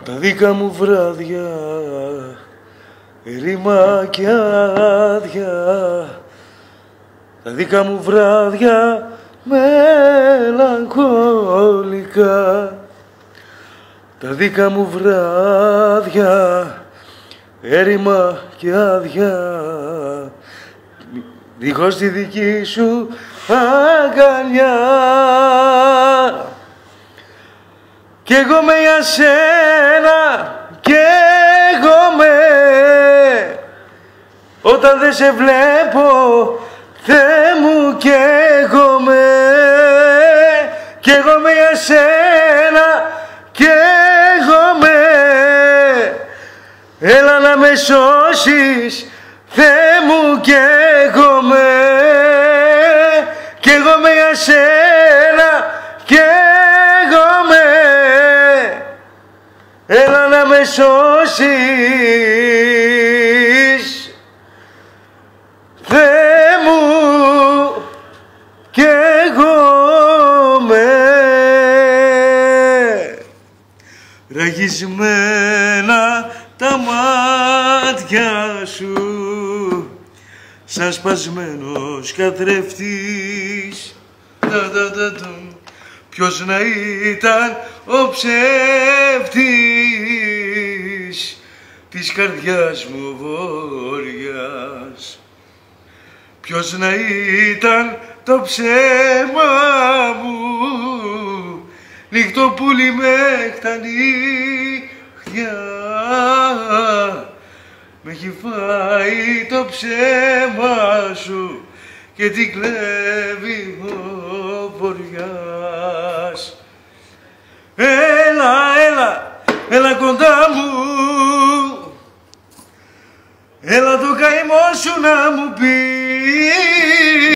Τα δικά μου βράδια, ερήμα και άδεια. Τα δικά μου βράδια, μελαγχολικά. Τα δικά μου βράδια, έρημα και άδεια. Δίχως τη δική σου αγκαλιά. Κι εγώ με για σένα, καίγομαι. Όταν δεν σε βλέπω, Θεέ μου, καίγομαι. Κι εγώ με για σένα, καίγομαι. Έλα να με σώσεις, Θεέ μου, καίγομαι. Κι εγώ με για σένα, καίγομαι. Έλα να με σώσεις, Θεέ μου, καίγομαι. Ραγισμένα τα μάτια σου, σαν σπασμένος καθρέφτης. Ποιος να ήταν ο ψεύτης της καρδιάς μου βόρειας. Ποιος να ήταν το ψέμα μου, νυχτοπούλι με τα νύχια. Με έχει φάει το ψέμα σου και την κλέβει ο βοριάς. Έλα, έλα, έλα κοντά μου. Έλα το καημό σου να μου πει.